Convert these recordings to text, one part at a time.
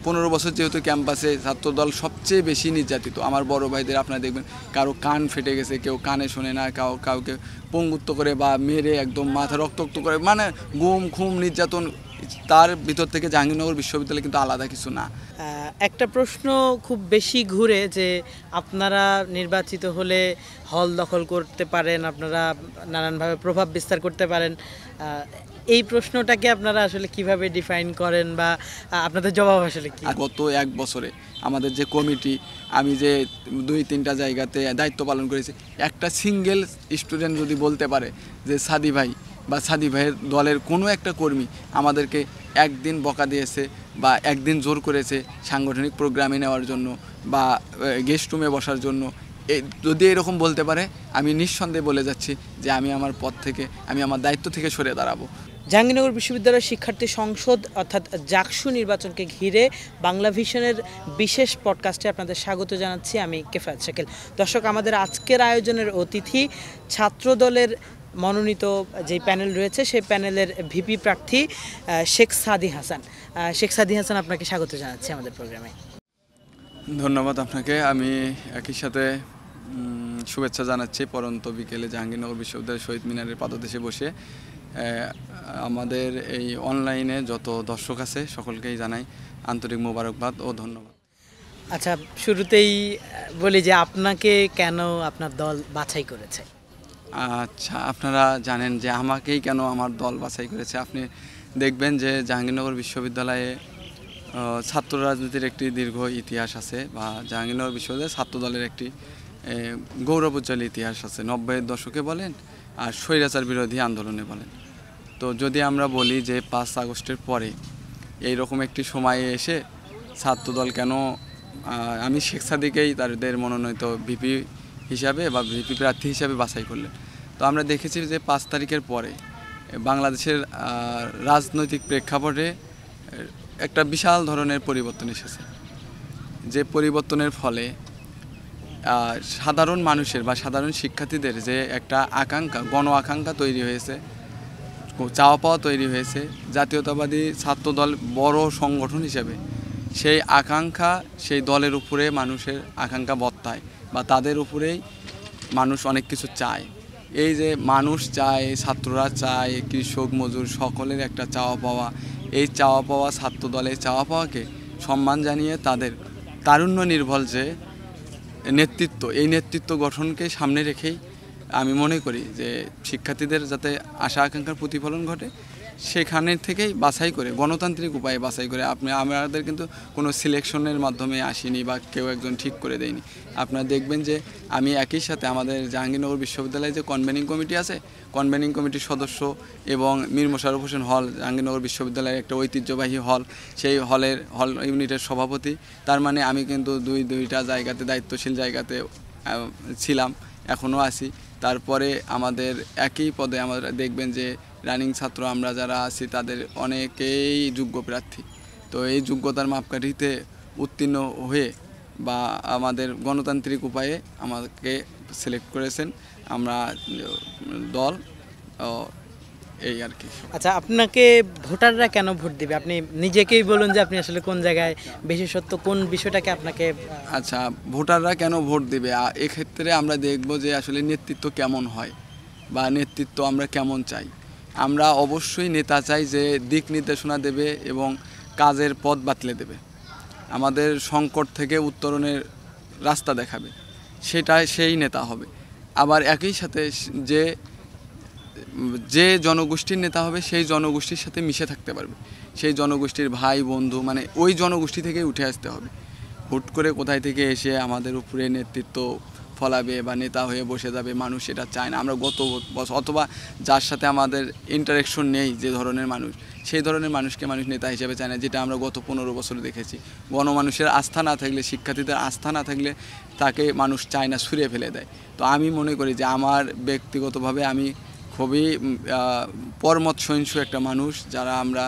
15 বছর যেহেতু ক্যাম্পাসে ছাত্রদল সবচেয়ে বেশি নির্যাতিত। আমার বড় ভাইদের আপনারা দেখবেন কারো কান ফেটে গেছে, কেউ কানে শোনে না, কাউকে পঙ্গুত্ব করে বা মেরে একদম মাথা রক্তাক্ত করে, মানে গুম খুম নির্যাতন। তার ভিতর থেকে জাহাঙ্গীরনগর বিশ্ববিদ্যালয় কিন্তু আলাদা কিছু না। একটা প্রশ্ন খুব বেশি ঘুরে যে আপনারা নির্বাচিত হলে হল দখল করতে পারেন, আপনারা নানানভাবে প্রভাব বিস্তার করতে পারেন। এই প্রশ্নটাকে আপনারা আসলে কিভাবে ডিফাইন করেন বা আপনাদের জবাব আসলে কি? গত 1 বছরে আমাদের যে কমিটি, আমি যে 2-3টা জায়গাতে দায়িত্ব পালন করেছি, একটা সিঙ্গেল স্টুডেন্ট যদি বলতে পারে যে সাদি ভাই বা সাদি ভাইয়ের দলের কোনো একটা কর্মী আমাদেরকে একদিন বকা দিয়েছে বা একদিন জোর করেছে সাংগঠনিক প্রোগ্রামে নেওয়ার জন্য বা গেস্ট রুমে বসার জন্য, যদি এরকম বলতে পারে, আমি নিঃসন্দেহে বলে যাচ্ছি যে আমি আমার পদ থেকে, আমি আমার দায়িত্ব থেকে সরে দাঁড়াবো। জাহাঙ্গীরনগর বিশ্ববিদ্যালয়ের শিক্ষার্থী সংসদ অর্থাৎ জাকসু নির্বাচনকে ঘিরে বাংলা ভিশনের বিশেষ পডকাস্টে আপনাদের স্বাগত জানাচ্ছি। আমি কেফায়েত শাকিল। দর্শক, আমাদের আজকের আয়োজনের অতিথি ছাত্রদলের মনোনীত যে প্যানেল রয়েছে সেই প্যানেলের ভিপি প্রার্থী শেখ সাদি হাসান। শেখ সাদি হাসান, আপনাকে স্বাগত জানাচ্ছি আমাদের প্রোগ্রামে। ধন্যবাদ আপনাকে। আমি একই সাথে শুভেচ্ছা জানাচ্ছি পরন্ত বিকেলে জাহাঙ্গীরনগর বিশ্ববিদ্যালয়ের শহীদ মিনারের পাদদেশে বসে আমাদের এই অনলাইনে যত দর্শক আছে সকলকেই জানাই আন্তরিক মোবারকবাদ ও ধন্যবাদ। আচ্ছা, শুরুতেই বলি যে আপনাকে কেন আপনার দল বাছাই করেছে? আচ্ছা, আপনারা জানেন যে আমাকেই কেন আমার দল বাছাই করেছে। আপনি দেখবেন যে জাহাঙ্গীরনগর বিশ্ববিদ্যালয়ে ছাত্র রাজনীতির একটি দীর্ঘ ইতিহাস আছে, বা জাহাঙ্গীরনগর বিশ্ববিদ্যালয়ে ছাত্রদলের একটি গৌরবোজ্জ্বল ইতিহাস আছে, 90-এর দশকে বলেন আর স্বৈরাচার বিরোধী আন্দোলনে বলেন। তো যদি আমরা বলি যে 5 আগস্টের পরে এই রকম একটি সময়ে এসে ছাত্রদল কেন, আমি শেখ সাদিকেই তাদের মনোনীত ভিপি হিসাবে বা ভিপি প্রার্থী হিসাবে বাছাই করলেন। তো আমরা দেখেছি যে 5 তারিখের পরে বাংলাদেশের রাজনৈতিক প্রেক্ষাপটে একটা বিশাল ধরনের পরিবর্তন এসেছে, যে পরিবর্তনের ফলে সাধারণ মানুষের বা সাধারণ শিক্ষার্থীদের যে একটা আকাঙ্ক্ষা, গণ আকাঙ্ক্ষা তৈরি হয়েছে, চাওয়া পাওয়া তৈরি হয়েছে, জাতীয়তাবাদী ছাত্রদল বড় সংগঠন হিসেবে সেই আকাঙ্ক্ষা, সেই দলের উপরে মানুষের আকাঙ্ক্ষা বর্তায় বা তাদের উপরেই মানুষ অনেক কিছু চায়। এই যে মানুষ চায়, ছাত্ররা চায়, কৃষক মজুর সকলের একটা চাওয়া পাওয়া, এই চাওয়া পাওয়া ছাত্রদলের চাওয়া পাওয়াকে সম্মান জানিয়ে তাদের তারুণ্য নির্ভর যে নেতৃত্ব, এই নেতৃত্ব গঠনকে সামনে রেখেই আমি মনে করি যে শিক্ষার্থীদের যাতে আশা আকাঙ্ক্ষার প্রতিফলন ঘটে, সেখানে থেকেই বাছাই করে, গণতান্ত্রিক উপায়ে বাছাই করে। আমাদের কিন্তু কোনো সিলেকশনের মাধ্যমে আসিনি বা কেউ একজন ঠিক করে দেয়নি। আপনারা দেখবেন যে আমি একই সাথে আমাদের জাহাঙ্গীরনগর বিশ্ববিদ্যালয়ে যে কনভেনিং কমিটি আছে, কনভেনিং কমিটির সদস্য এবং মীর মোশাররফ হোসেন হল, জাহাঙ্গীরনগর বিশ্ববিদ্যালয়ের একটা ঐতিহ্যবাহী হল, সেই হল ইউনিটের সভাপতি। তার মানে আমি কিন্তু দুইটা জায়গাতে, দায়িত্বশীল জায়গাতে ছিলাম, এখনও আছি। তারপরে আমাদের একই পদে আমরা দেখবেন যে রানিং ছাত্র আমরা যারা আছি তাদের অনেকেই যোগ্য প্রার্থী। তো এই যোগ্যতার মাপকাঠিতে উত্তীর্ণ হয়ে বা আমাদের গণতান্ত্রিক উপায়ে আমাকে সিলেক্ট করেছেন আমরা দল, এই আর কি। আচ্ছা, আপনাকে ভোটাররা কেন ভোট দিবে? আপনি নিজেকেই বলুন যে আপনি আসলে কোন জায়গায় বিশেষত্ব, কোন বিষয়টাকে আপনাকে। আচ্ছা, ভোটাররা কেন ভোট দিবে, এক্ষেত্রে আমরা দেখব যে আসলে নেতৃত্ব কেমন হয় বা নেতৃত্ব আমরা কেমন চাই। আমরা অবশ্যই নেতা চাই যে দিক নির্দেশনা দেবে এবং কাজের পথ বাতলে দেবে, আমাদের সংকট থেকে উত্তরণের রাস্তা দেখাবে, সেই নেতা হবে। আবার একই সাথে যে জনগোষ্ঠীর নেতা হবে সেই জনগোষ্ঠীর সাথে মিশে থাকতে পারবে, সেই জনগোষ্ঠীর ভাই বন্ধু, মানে ওই জনগোষ্ঠী থেকেই উঠে আসতে হবে। হুট করে কোথায় থেকে এসে আমাদের উপরে নেতৃত্ব ফলাবে বা নেতা হয়ে বসে যাবে, মানুষ এটা চায় না। আমরা গত বছর অথবা যার সাথে আমাদের ইন্টারেকশন নেই, যে ধরনের মানুষ, সেই ধরনের মানুষকে মানুষ নেতা হিসেবে চায় না, যেটা আমরা গত 15 বছরে দেখেছি। গণমানুষের আস্থা না থাকলে, শিক্ষার্থীদের আস্থা না থাকলে তাকে মানুষ চায় না, ছুঁড়ে ফেলে দেয়। তো আমি মনে করি যে আমার ব্যক্তিগতভাবে আমি খুবই পরমত সহিষ্ণু একটা মানুষ, যারা আমরা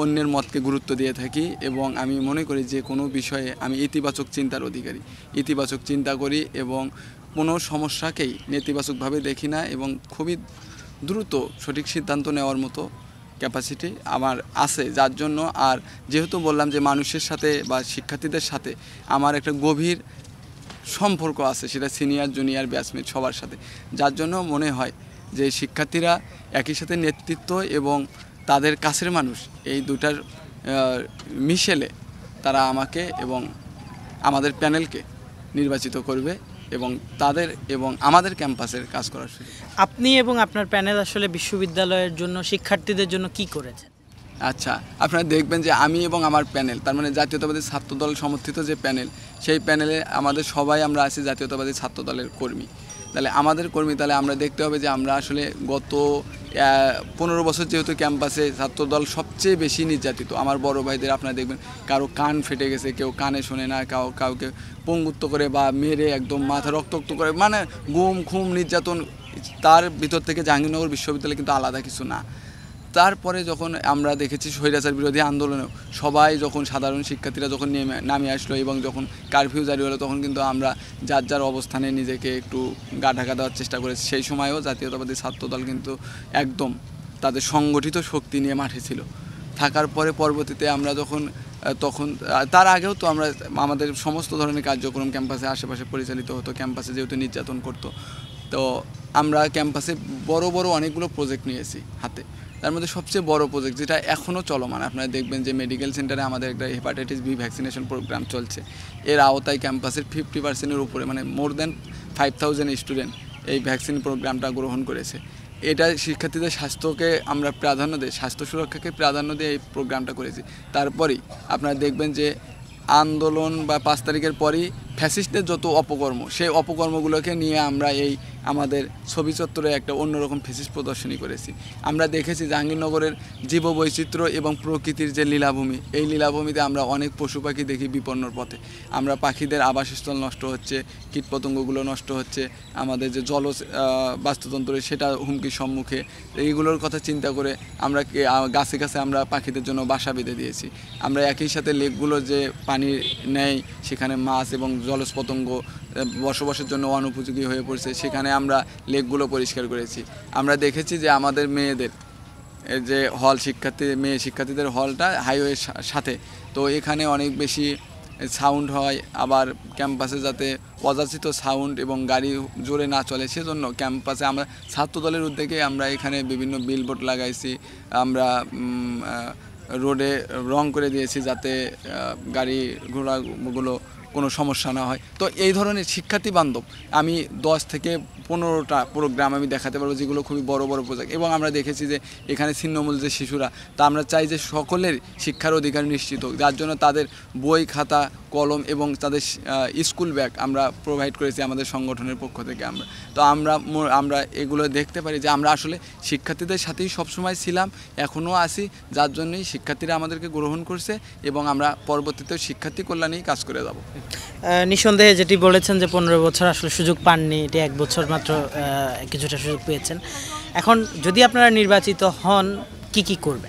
অন্যের মতকে গুরুত্ব দিয়ে থাকি, এবং আমি মনে করি যে কোনো বিষয়ে আমি ইতিবাচক চিন্তার অধিকারী, ইতিবাচক চিন্তা করি এবং কোনো সমস্যাকেই নেতিবাচকভাবে দেখি না, এবং খুবই দ্রুত সঠিক সিদ্ধান্ত নেওয়ার মতো ক্যাপাসিটি আমার আছে, যার জন্য আর যেহেতু বললাম যে মানুষের সাথে বা শিক্ষার্থীদের সাথে আমার একটা গভীর সম্পর্ক আছে, সেটা সিনিয়র জুনিয়র ব্যাচমেট সবার সাথে, যার জন্য মনে হয় যে শিক্ষার্থীরা একই সাথে নেতৃত্ব এবং তাদের কাছের মানুষ এই দুটার মিশেলে তারা আমাকে এবং আমাদের প্যানেলকে নির্বাচিত করবে এবং তাদের এবং আমাদের ক্যাম্পাসের কাজ করার সুযোগ। আপনি এবং আপনার প্যানেল আসলে বিশ্ববিদ্যালয়ের জন্য শিক্ষার্থীদের জন্য কি করেছেন? আচ্ছা, আপনারা দেখবেন যে আমি এবং আমার প্যানেল, তার মানে জাতীয়তাবাদী ছাত্রদল সমর্থিত যে প্যানেল, সেই প্যানেলে আমাদের সবাই আমরা আছি জাতীয়তাবাদী ছাত্রদলের কর্মী। তাহলে আমাদের কর্মী, তাহলে আমরা দেখতে হবে যে আমরা আসলে গত 15 বছর যেহেতু ক্যাম্পাসে ছাত্রদল সবচেয়ে বেশি নির্যাতিত। আমার বড় ভাইদের আপনারা দেখবেন কারো কান ফেটে গেছে, কেউ কানে শোনে না, কাউকে পঙ্গুত্ব করে বা মেরে একদম মাথা রক্তাক্ত করে, মানে গুম খুম নির্যাতন। তার ভিতর থেকে জাহাঙ্গীরনগর বিশ্ববিদ্যালয় কিন্তু আলাদা কিছু না। তারপরে যখন আমরা দেখেছি স্বৈরাচার বিরোধী আন্দোলনেও সবাই যখন সাধারণ শিক্ষার্থীরা যখন নামে আসলো এবং যখন কারফিউ জারি হলো, তখন কিন্তু আমরা যার যার অবস্থানে নিজেকে একটু গা ঢাকা দেওয়ার চেষ্টা করেছি। সেই সময়ও জাতীয়তাবাদী ছাত্রদল কিন্তু একদম তাদের সংগঠিত শক্তি নিয়ে মাঠে ছিল। থাকার পরে পরবর্তীতে আমরা তখন তার আগেও তো আমরা আমাদের সমস্ত ধরনের কার্যক্রম ক্যাম্পাসে আশেপাশে পরিচালিত হতো। ক্যাম্পাসে যেহেতু নির্যাতন করতো, তো আমরা ক্যাম্পাসে বড় বড় অনেকগুলো প্রজেক্ট নিয়েছি হাতে। তার মধ্যে সবচেয়ে বড় প্রজেক্ট যেটা এখনও চলমান, আপনারা দেখবেন যে মেডিকেল সেন্টারে আমাদের একটা হেপাটাইটিস বি ভ্যাকসিনেশন প্রোগ্রাম চলছে। এর আওতায় ক্যাম্পাসের 50%-এর উপরে, মানে মোর দ্যান 5000 স্টুডেন্ট এই ভ্যাকসিন প্রোগ্রামটা গ্রহণ করেছে। এটা শিক্ষার্থীদের স্বাস্থ্যকে আমরা প্রাধান্য দিই, স্বাস্থ্য সুরক্ষাকে প্রাধান্য দিয়ে এই প্রোগ্রামটা করেছি। তারপরেই আপনারা দেখবেন যে আন্দোলন বা 5 তারিখের পরই ফ্যাসিস্টদের যত অপকর্ম, সেই অপকর্মগুলোকে নিয়ে আমরা এই আমাদের ছবি চত্বরে একটা অন্যরকম ফেসিস প্রদর্শনী করেছি। আমরা দেখেছি জাহাঙ্গীরনগরের জীববৈচিত্র্য এবং প্রকৃতির যে লীলাভূমি, এই লীলাভূমিতে আমরা অনেক পশু পাখি দেখি বিপন্নর পথে। আমরা পাখিদের আবাসস্থল নষ্ট হচ্ছে, কীটপতঙ্গগুলো নষ্ট হচ্ছে, আমাদের যে বাস্তুতন্ত্র সেটা হুমকির সম্মুখে। এইগুলোর কথা চিন্তা করে আমরা গাছে গাছে আমরা পাখিদের জন্য বাসা বেঁধে দিয়েছি। আমরা একই সাথে লেকগুলো যে পানি নেয়, সেখানে মাছ এবং জলজ পতঙ্গ বসবাসের জন্য অনুপযোগী হয়ে পড়ছে, সেখানে আমরা লেকগুলো পরিষ্কার করেছি। আমরা দেখেছি যে আমাদের মেয়েদের যে হল মেয়ে শিক্ষার্থীদের হলটা হাইওয়ের সাথে, তো এখানে অনেক বেশি সাউন্ড হয়। আবার ক্যাম্পাসে যাতে অযাচিত সাউন্ড এবং গাড়ি জোরে না চলে, সেজন্য ক্যাম্পাসে আমরা ছাত্রদলের উদ্যোগে আমরা এখানে বিভিন্ন বিলবোর্ড লাগাইছি। আমরা রোডে রং করে দিয়েছি যাতে গাড়ি ঘোড়াগুলো কোনো সমস্যা না হয়। তো এই ধরনের শিক্ষার্থী বান্ধব আমি 10 থেকে 15টা প্রোগ্রাম আমি দেখাতে পারবো, যেগুলো খুবই বড় বড় প্রজেক্ট। এবং আমরা দেখেছি যে এখানে ছিন্নমূল যে শিশুরা, তা আমরা চাই যে সকলের শিক্ষার অধিকার নিশ্চিত হোক, যার জন্য তাদের বই খাতা কলম এবং তাদের স্কুল ব্যাগ আমরা প্রোভাইড করেছি আমাদের সংগঠনের পক্ষ থেকে। আমরা এগুলো দেখতে পারি যে আমরা আসলে শিক্ষার্থীদের সাথেই সবসময় ছিলাম, এখনও আছি, যার জন্যই শিক্ষার্থীরা আমাদেরকে গ্রহণ করছে এবং আমরা পরবর্তীতেও শিক্ষার্থী কল্যাণেই কাজ করে যাব। নিঃসন্দেহে যেটি বলেছেন যে 15 বছর আসলে সুযোগ পাননি, এটি 1 বছর মাত্র কিছুটা সুযোগ পেয়েছেন। এখন যদি আপনারা নির্বাচিত হন কি করবে?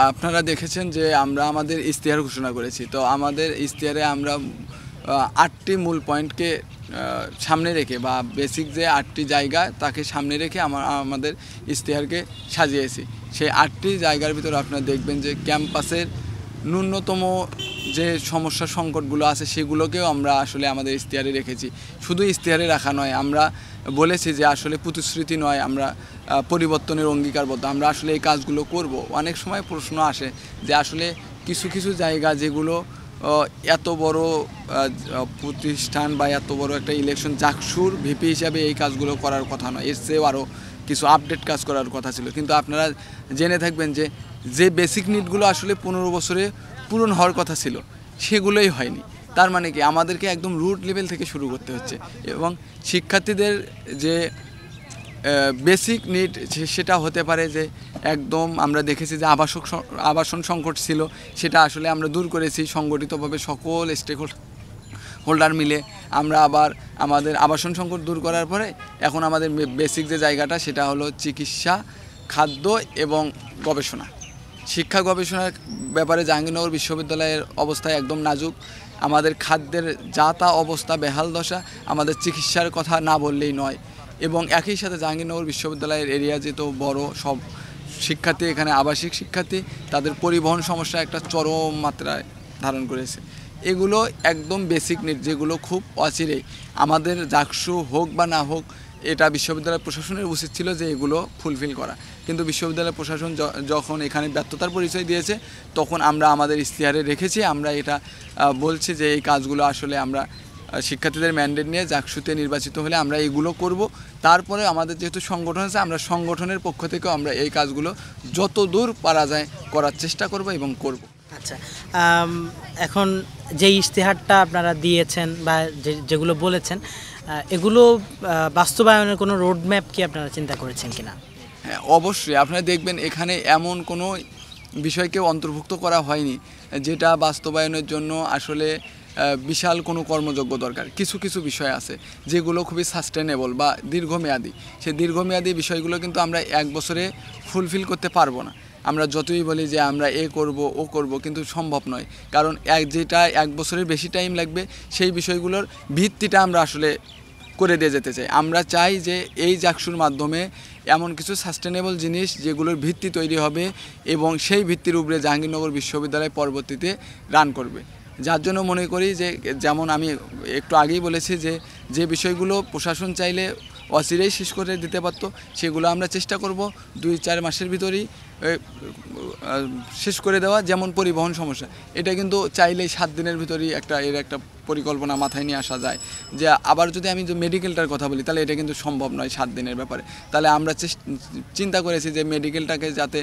আপনারা দেখেছেন যে আমরা আমাদের ইশতেহার ঘোষণা করেছি। তো আমাদের ইশতেহারে আমরা 8টি মূল পয়েন্টকে সামনে রেখে বা বেসিক যে 8টি জায়গা তাকে সামনে রেখে আমাদের ইশতেহারকে সাজিয়েছি। সেই 8টি জায়গার ভিতরে আপনারা দেখবেন যে ক্যাম্পাসের ন্যূনতম যে সমস্যা সংকটগুলো আছে সেগুলোকেও আমরা আসলে আমাদের ইশতেহারে রেখেছি। শুধু ইশতেহারে রাখা নয়, আমরা বলেছি যে আসলে প্রতিশ্রুতি নয়, আমরা পরিবর্তনের অঙ্গীকারবদ্ধ, আমরা আসলে এই কাজগুলো করব। অনেক সময় প্রশ্ন আসে যে আসলে কিছু জায়গা যেগুলো এত বড় প্রতিষ্ঠান বা এত বড় একটা ইলেকশন, জাকসুর ভিপি হিসাবে এই কাজগুলো করার কথা নয়, এর চেয়েও আরও কিছু আপডেট কাজ করার কথা ছিল। কিন্তু আপনারা জেনে থাকবেন যে বেসিক নিডগুলো আসলে 15 বছরে পূরণ হওয়ার কথা ছিল, সেগুলোই হয়নি। তার মানে কি আমাদেরকে একদম রুট লেভেল থেকে শুরু করতে হচ্ছে। এবং শিক্ষার্থীদের যে বেসিক নিড সেটা হতে পারে যে একদম আমরা দেখেছি যে আবাসন সংকট ছিল, সেটা আসলে আমরা দূর করেছি সংগঠিতভাবে সকল স্টেক হোল্ডার মিলে। আমরা আবার আমাদের আবাসন সংকট দূর করার পরে এখন আমাদের বেসিক যে জায়গাটা সেটা হলো চিকিৎসা, খাদ্য এবং গবেষণা। শিক্ষা গবেষণার ব্যাপারে জাহাঙ্গীরনগর বিশ্ববিদ্যালয়ের অবস্থা একদম নাজুক। আমাদের খাদ্যের যা তা অবস্থা বেহাল দশা, আমাদের চিকিৎসার কথা না বললেই নয়। এবং একই সাথে জাহাঙ্গীরনগর বিশ্ববিদ্যালয়ের এরিয়া যেহেতু বড়, শিক্ষার্থী, এখানে আবাসিক শিক্ষার্থী, তাদের পরিবহন সমস্যা একটা চরম মাত্রায় ধারণ করেছে। এগুলো একদম বেসিক নিড, যেগুলো খুব অচিরেই আমাদের জাকসু হোক বা না হোক, এটা বিশ্ববিদ্যালয় প্রশাসনের উচিত ছিল যে এগুলো ফুলফিল করা। কিন্তু বিশ্ববিদ্যালয় প্রশাসন যখন এখানে ব্যর্থতার পরিচয় দিয়েছে, তখন আমরা আমাদের ইশতেহারে রেখেছি, আমরা এটা বলছি যে এই কাজগুলো আসলে আমরা শিক্ষার্থীদের ম্যান্ডেট নিয়ে জাকসুতে নির্বাচিত হলে আমরা এগুলো করব। তারপরে আমাদের যেহেতু সংগঠন আছে, আমরা সংগঠনের পক্ষ থেকেও আমরা এই কাজগুলো যত দূর পারা যায় করার চেষ্টা করব এবং করব। আচ্ছা, এখন যে ইশতেহারটা আপনারা দিয়েছেন বা যেগুলো বলেছেন, এগুলো বাস্তবায়নের কোনো রোডম্যাপ কি আপনারা চিন্তা করেছেন কিনা? হ্যাঁ, অবশ্যই। আপনারা দেখবেন এখানে এমন কোনো বিষয়কে অন্তর্ভুক্ত করা হয়নি যেটা বাস্তবায়নের জন্য আসলে বিশাল কোনো কর্মযোগ্য দরকার। কিছু কিছু বিষয় আছে যেগুলো খুবই সাস্টেনেবল বা দীর্ঘমেয়াদী। সেই দীর্ঘমেয়াদী বিষয়গুলো কিন্তু আমরা এক বছরে ফুলফিল করতে পারবো না। আমরা যতই বলি যে আমরা এ করব ও করব, কিন্তু সম্ভব নয়। কারণ যেটা এক বছরের বেশি টাইম লাগবে, সেই বিষয়গুলোর ভিত্তিটা আমরা আসলে করে দিয়ে যেতে চাই। আমরা চাই যে এই জাকসুর মাধ্যমে এমন কিছু সাস্টেনেবল জিনিস যেগুলোর ভিত্তি তৈরি হবে এবং সেই ভিত্তির উপরে জাহাঙ্গীরনগর বিশ্ববিদ্যালয় পরবর্তীতে রান করবে। যার জন্য মনে করি যে, যেমন আমি একটু আগেই বলেছি যে বিষয়গুলো প্রশাসন চাইলে অচিরেই শেষ করে দিতে পারত, সেগুলো আমরা চেষ্টা করব 2-4 মাসের ভিতরেই শেষ করে দেওয়া। যেমন পরিবহন সমস্যা, এটা কিন্তু চাইলেই 7 দিনের ভিতরেই এর একটা পরিকল্পনা মাথায় নিয়ে আসা যায়। যে আবার যদি আমি যে মেডিকেলটার কথা বলি, তাহলে এটা কিন্তু সম্ভব নয় 7 দিনের ব্যাপারে। তাহলে আমরা চিন্তা করেছি যে মেডিকেলটাকে যাতে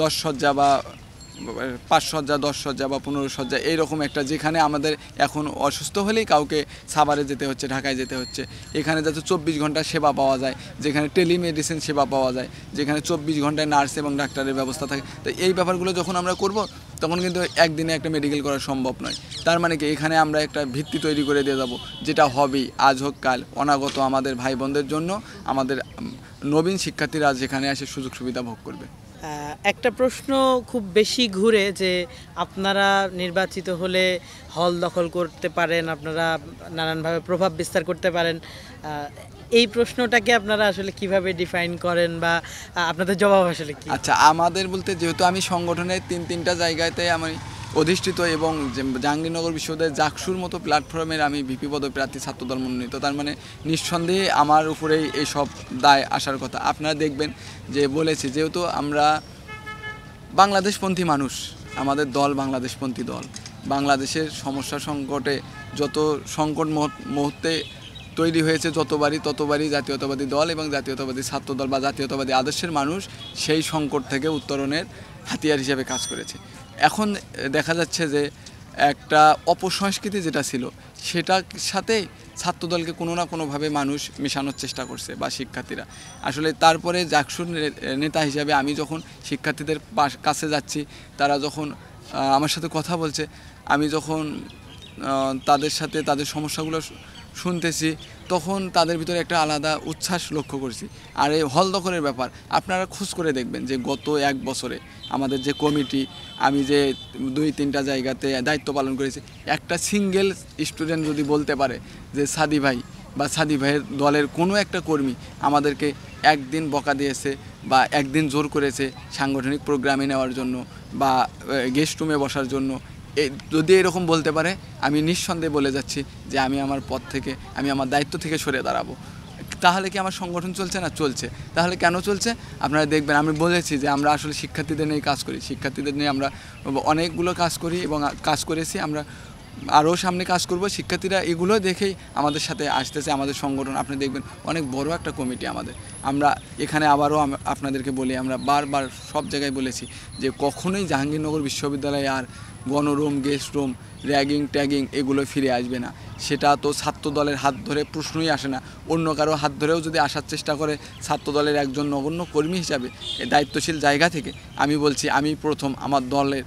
10 শয্যা বা 5 শয্যা, 10 শয্যা বা 15 শয্যা, এইরকম একটা, যেখানে আমাদের এখন অসুস্থ হলেই কাউকে সাভারে যেতে হচ্ছে, ঢাকায় যেতে হচ্ছে, এখানে যাতে 24 ঘন্টা সেবা পাওয়া যায়, যেখানে টেলিমেডিসিন সেবা পাওয়া যায়, যেখানে 24 ঘন্টায় নার্স এবং ডাক্তারের ব্যবস্থা থাকে। তো এই ব্যাপারগুলো যখন আমরা করব, তখন কিন্তু একদিনে একটা মেডিকেল করা সম্ভব নয়। তার মানে কি, এখানে আমরা একটা ভিত্তি তৈরি করে দিয়ে যাব, যেটা হবেই আজ হোক কাল, অনাগত আমাদের ভাই বোনদের জন্য, আমাদের নবীন শিক্ষার্থীরা যেখানে এসে সুযোগ সুবিধা ভোগ করবে। একটা প্রশ্ন খুব বেশি ঘুরে যে আপনারা নির্বাচিত হলে হল দখল করতে পারেন, আপনারা নানানভাবে প্রভাব বিস্তার করতে পারেন। এই প্রশ্নটাকে আপনারা আসলে কিভাবে ডিফাইন করেন বা আপনাদের জবাব আসলে কি? আচ্ছা, আমাদের বলতে, যেহেতু আমি সংগঠনের 3টা জায়গাতে আমি অধিষ্ঠিত এবং জাহাঙ্গীরনগর বিশ্ববিদ্যালয়ের জাকসুর মতো প্ল্যাটফর্মের আমি ভিপি পদপ্রার্থী ছাত্রদল মনোনীত, তার মানে নিঃসন্দেহে আমার উপরেই এইসব দায় আসার কথা। আপনারা দেখবেন যে বলেছি, যেহেতু আমরা বাংলাদেশপন্থী মানুষ, আমাদের দল বাংলাদেশপন্থী দল, বাংলাদেশের সমস্যা সংকটে যত সংকট মুহূর্তে তৈরি হয়েছে ততবারই জাতীয়তাবাদী দল এবং জাতীয়তাবাদী ছাত্রদল বা জাতীয়তাবাদী আদর্শের মানুষ সেই সংকট থেকে উত্তরণের হাতিয়ার হিসেবে কাজ করেছে। এখন দেখা যাচ্ছে যে একটা অপসংস্কৃতি যেটা ছিল, সেটার সাথে ছাত্রদলকে কোনো না কোনোভাবে মানুষ মেশানোর চেষ্টা করছে বা শিক্ষার্থীরা। আসলে তারপরে জাকসুর নেতা হিসাবে আমি যখন শিক্ষার্থীদের কাছে যাচ্ছি, তারা যখন আমার সাথে কথা বলছে, আমি যখন তাদের সাথে তাদের সমস্যাগুলো শুনতেছি, তখন তাদের ভিতরে একটা আলাদা উচ্ছ্বাস লক্ষ্য করছি। আর এই হল দখলের ব্যাপার আপনারা খোঁজ করে দেখবেন যে গত 1 বছরে আমাদের যে কমিটি, আমি যে 2-3টা জায়গাতে দায়িত্ব পালন করেছি, একটা সিঙ্গেল স্টুডেন্ট যদি বলতে পারে যে সাদি ভাই বা সাদি ভাইয়ের দলের কোনো একটা কর্মী আমাদেরকে একদিন বকা দিয়েছে বা একদিন জোর করেছে সাংগঠনিক প্রোগ্রামে নেওয়ার জন্য বা গেস্ট রুমে বসার জন্য, যদি এরকম বলতে পারে, আমি নিঃসন্দেহে বলে যাচ্ছি যে আমি আমার পদ থেকে, আমি আমার দায়িত্ব থেকে সরে দাঁড়াবো। তাহলে কি আমার সংগঠন চলছে না? চলছে। তাহলে কেন চলছে? আপনারা দেখবেন, আমি বলেছি যে আমরা আসলে শিক্ষার্থীদের নিয়ে কাজ করি, শিক্ষার্থীদের নিয়ে আমরা অনেকগুলো কাজ করি এবং কাজ করেছি, আমরা আরও সামনে কাজ করব। শিক্ষার্থীরা এগুলো দেখেই আমাদের সাথে আসতেছে। আমাদের সংগঠন আপনি দেখবেন অনেক বড় একটা কমিটি আমাদের। আমরা এখানে আবারও আপনাদেরকে বলি, আমরা বারবার সব জায়গায় বলেছি যে কখনোই জাহাঙ্গীরনগর বিশ্ববিদ্যালয়ে আর গণরুম, গেস্ট রুম, র্যাগিং ট্যাগিং এগুলো ফিরে আসবে না। সেটা তো ছাত্রদলের হাত ধরে প্রশ্নই আসে না। অন্য কারো হাত ধরেও যদি আসার চেষ্টা করে ছাত্রদলের একজন নগণ্য কর্মী হিসাবে, দায়িত্বশীল জায়গা থেকে আমি বলছি, আমি প্রথম আমার দলের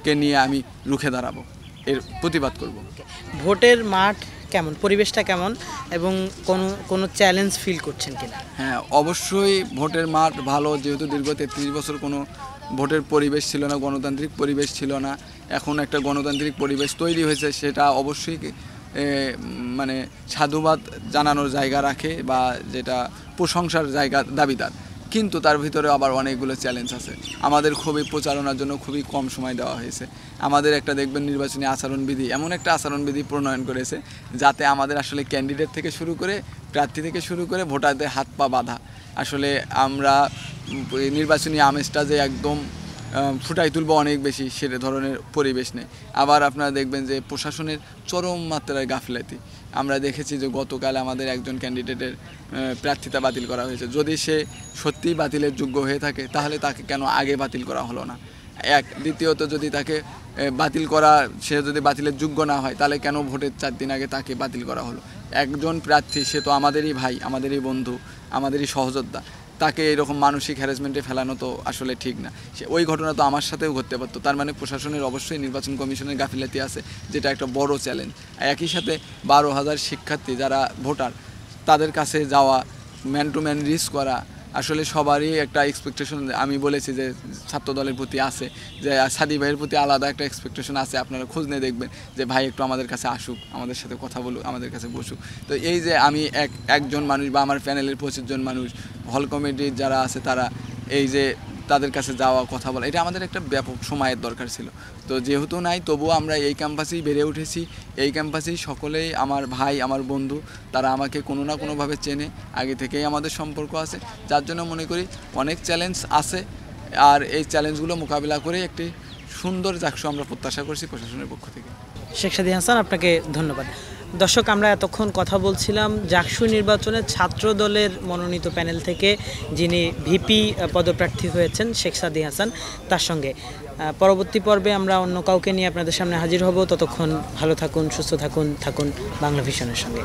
কে নিয়ে আমি রুখে দাঁড়াবো, এর প্রতিবাদ করব। ভোটের মাঠ কেমন, পরিবেশটা কেমন এবং কোনো চ্যালেঞ্জ ফিল করছেন কিনা? হ্যাঁ, অবশ্যই ভোটের মাঠ ভালো, যেহেতু দীর্ঘ 33 বছর কোনো ভোটের পরিবেশ ছিল না, গণতান্ত্রিক পরিবেশ ছিল না। এখন একটা গণতান্ত্রিক পরিবেশ তৈরি হয়েছে, সেটা অবশ্যই মানে সাধুবাদ জানানোর জায়গা রাখে বা যেটা প্রশংসার জায়গা দাবিদার। কিন্তু তার ভিতরে আবার অনেকগুলো চ্যালেঞ্জ আছে। আমাদের খুবই প্রচারণার জন্য খুবই কম সময় দেওয়া হয়েছে। আমাদের একটা দেখবেন নির্বাচনী আচরণবিধি, এমন একটা আচরণবিধি প্রণয়ন করেছে যাতে আমাদের আসলে ক্যান্ডিডেট থেকে শুরু করে, প্রার্থী থেকে শুরু করে ভোটারদের হাত পা বাঁধা। আসলে আমরা নির্বাচনী আমেজটা যে একদম ফুটাই তুলব অনেক বেশি, সে ধরনের পরিবেশ নেই। আবার আপনারা দেখবেন যে প্রশাসনের চরম মাত্রায় গাফিলতি। আমরা দেখেছি যে গতকাল আমাদের একজন ক্যান্ডিডেটের প্রার্থিতা বাতিল করা হয়েছে। যদি সে সত্যিই বাতিলের যোগ্য হয়ে থাকে তাহলে তাকে কেন আগে বাতিল করা হলো না? দ্বিতীয়ত, যদি তাকে বাতিল করা, সে যদি বাতিলের যোগ্য না হয় তাহলে কেন ভোটের 4 দিন আগে তাকে বাতিল করা হলো? একজন প্রার্থী, সে তো আমাদেরই ভাই, আমাদেরই বন্ধু, আমাদেরই সহযোদ্ধা, তাকে এরকম মানসিক হ্যারাসমেন্টে ফেলানো তো আসলে ঠিক না। ওই ঘটনা তো আমার সাথেও ঘটতে পারতো। তার মানে প্রশাসনের অবশ্যই নির্বাচন কমিশনের গাফিলতি আছে, যেটা একটা বড় চ্যালেঞ্জ। একই সাথে 12,000 শিক্ষার্থী যারা ভোটার, তাদের কাছে যাওয়া, ম্যান টু ম্যান রিচ করা, আসলে সবারই একটা এক্সপেকটেশন, আমি বলেছি যে ছাত্র দলের প্রতি আছে, যে সাদি ভাইয়ের প্রতি আলাদা একটা এক্সপেকটেশন আছে। আপনারা খোঁজ নিয়ে দেখবেন যে ভাই একটু আমাদের কাছে আসুক, আমাদের সাথে কথা বলুক, আমাদের কাছে বসুক। তো এই যে আমি একজন মানুষ বা আমার প্যানেলের 25 জন মানুষ, হল কমিটির যারা আছে তারা, এই যে তাদের কাছে যাওয়া, কথা বলা, এটা আমাদের একটা ব্যাপক সময়ের দরকার ছিল। তো যেহেতু নাই, তবুও আমরা এই ক্যাম্পাসেই বেড়ে উঠেছি। এই ক্যাম্পাসেই সকলেই আমার ভাই, আমার বন্ধু, তারা আমাকে কোনো না কোনোভাবে চেনে, আগে থেকেই আমাদের সম্পর্ক আছে। যার জন্য মনে করি অনেক চ্যালেঞ্জ আছে, আর এই চ্যালেঞ্জগুলো মোকাবিলা করে একটি সুন্দর জাকসু আমরা প্রত্যাশা করছি প্রশাসনের পক্ষ থেকে। শেখ সাদী হাসান, আপনাকে ধন্যবাদ। দর্শক, আমরা এতক্ষণ কথা বলছিলাম জাকসু নির্বাচনে ছাত্র দলের মনোনীত প্যানেল থেকে যিনি ভিপি পদপ্রার্থী হয়েছেন শেখ সাদী হাসান, তার সঙ্গে। পরবর্তী পর্বে আমরা অন্য কাউকে নিয়ে আপনাদের সামনে হাজির হব। ততক্ষণ ভালো থাকুন, সুস্থ থাকুন, থাকুন বাংলা ভিশনের সঙ্গে।